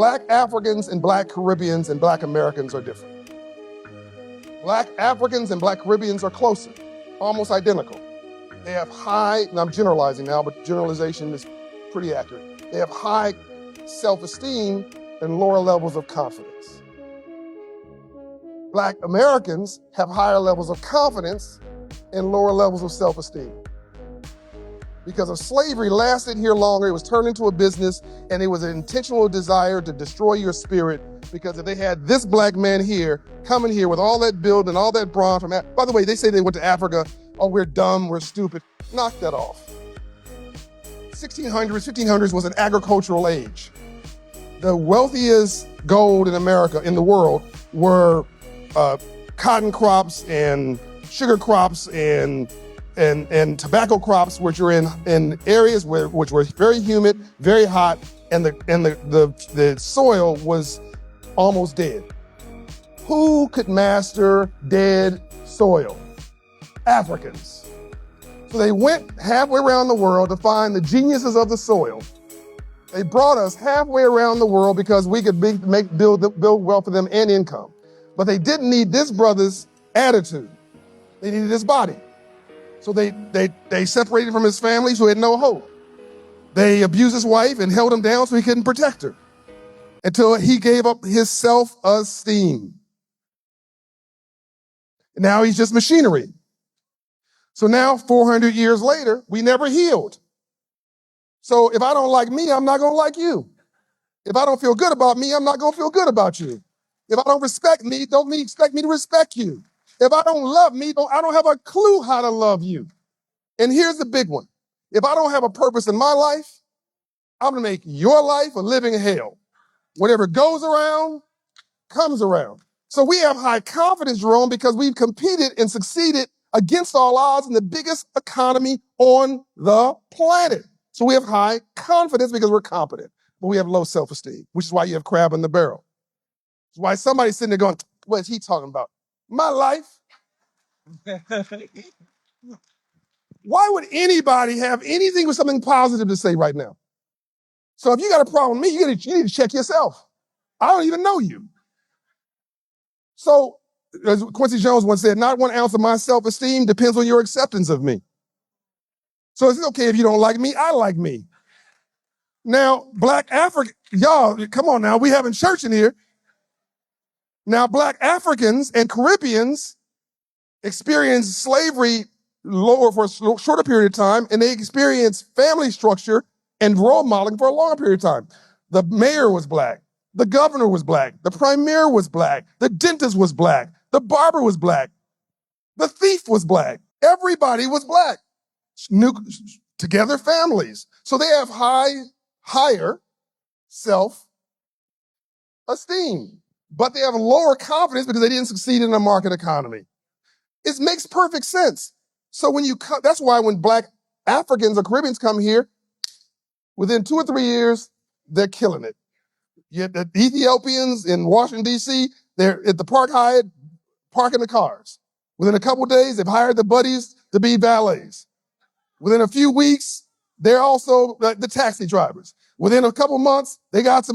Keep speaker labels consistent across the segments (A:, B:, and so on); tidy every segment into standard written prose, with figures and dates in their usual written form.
A: Black Africans and Black Caribbeans and Black Americans are different. Black Africans and Black Caribbeans are closer, almost identical. They have high, and I'm generalizing now, but generalization is pretty accurate. They have high self-esteem and lower levels of confidence. Black Americans have higher levels of confidence and lower levels of self-esteem. Because of slavery lasted here longer, it was turned into a business, and it was an intentional desire to destroy your spirit, because if they had this black man here, coming here with all that build and all that brawn from, by the way, they say they went to Africa, oh, we're dumb, we're stupid. Knock that off. 1500s was an agricultural age. The wealthiest gold in America, in the world, were cotton crops and sugar crops and tobacco crops, which are in areas which were very humid, very hot, and the soil was almost dead. Who could master dead soil? Africans. So they went halfway around the world to find the geniuses of the soil. They brought us halfway around the world because we could build wealth for them and income. But they didn't need this brother's attitude. They needed his body. So they separated from his family, so he had no hope. They abused his wife and held him down so he couldn't protect her, until he gave up his self-esteem. Now he's just machinery. So now, 400 years later, we never healed. So if I don't like me, I'm not gonna like you. If I don't feel good about me, I'm not gonna feel good about you. If I don't respect me, don't expect me to respect you. If I don't love me, I don't have a clue how to love you. And here's the big one. If I don't have a purpose in my life, I'm gonna make your life a living hell. Whatever goes around, comes around. So we have high confidence, Jerome, because we've competed and succeeded against all odds in the biggest economy on the planet. So we have high confidence because we're competent, but we have low self-esteem, which is why you have crab in the barrel. It's why somebody's sitting there going, what is he talking about? My life? Why would anybody have anything with something positive to say right now? So if you got a problem with me, you need to check yourself. I don't even know you. So, as Quincy Jones once said, not 1 ounce of my self-esteem depends on your acceptance of me. So it's okay if you don't like me, I like me. Now, Black African, y'all, come on now, we having church in here. Now, Black Africans and Caribbeans experience slavery lower for a shorter period of time, and they experience family structure and role modeling for a longer period of time. The mayor was Black. The governor was Black. The premier was Black. The dentist was Black. The barber was Black. The thief was Black. Everybody was Black. Together families. So they have higher self-esteem, but they have lower confidence because they didn't succeed in a market economy. It makes perfect sense. So that's why when Black Africans or Caribbeans come here, within 2 or 3 years, they're killing it. Yet the Ethiopians in Washington, D.C., they're at the Park Hyatt parking the cars. Within a couple of days, they've hired the buddies to be valets. Within a few weeks, they're also the taxi drivers. Within a couple months, they put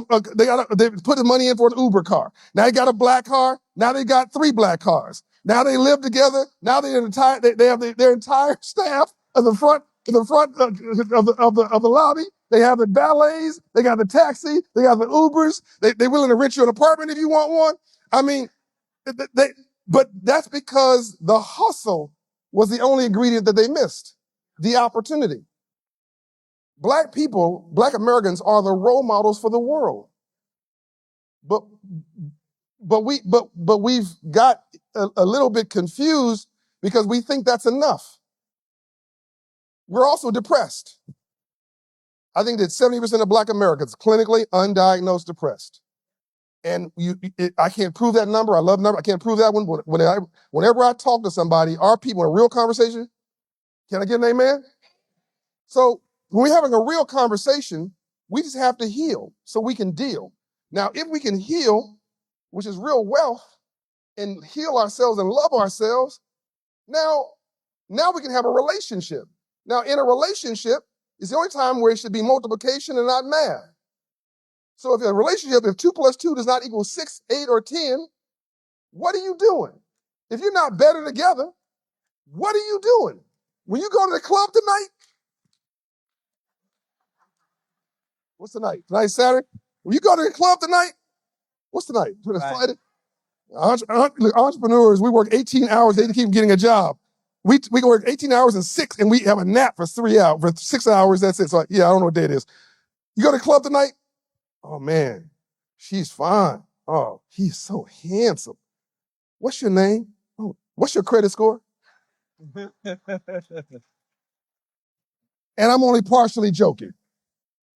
A: the money in for an Uber car. Now they got a Black car. Now they got 3 Black cars. Now they live together. Now they have their entire staff in the front of the lobby. They have the valets. They got the taxi. They got the Ubers. They're willing to rent you an apartment if you want one. I mean, but that's because the hustle was the only ingredient that they missed. The opportunity. Black people, Black Americans are the role models for the world. But we've got a little bit confused because we think that's enough. We're also depressed. I think that 70% of Black Americans clinically undiagnosed depressed. And I can't prove that number. I love number. I can't prove that one. Whenever I talk to somebody, our people in a real conversation, can I get an amen? So when we're having a real conversation, we just have to heal so we can deal. Now, if we can heal, which is real wealth, and heal ourselves and love ourselves, now we can have a relationship. Now, in a relationship, it's the only time where it should be multiplication and not math. So if a relationship, if 2 plus 2 does not equal 6, 8, or 10, what are you doing? If you're not better together, what are you doing? When you go to the club tonight, what's the night? Tonight's Saturday. When you go to the club tonight, what's the night? Friday. Look, entrepreneurs, we work 18 hours a day to keep getting a job. We can work 18 hours and 6, and we have a nap for 3 hours, for 6 hours, that's it. So yeah, I don't know what day it is. You go to the club tonight? Oh man, she's fine. Oh, he's so handsome. What's your name? Oh, what's your credit score? And I'm only partially joking.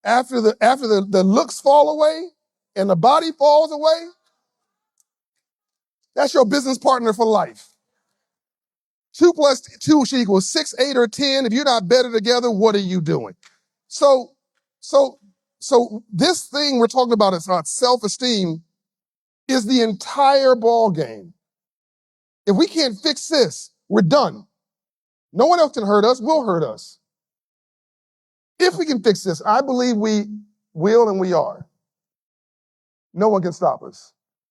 A: After the looks fall away and the body falls away, that's your business partner for life. 2 plus 2 should equal 6, 8, or 10. If you're not better together, what are you doing? So this thing we're talking about is self-esteem is the entire ball game. If we can't fix this, we're done. No one else can hurt us, we'll hurt us. If we can fix this, I believe we will and we are. No one can stop us.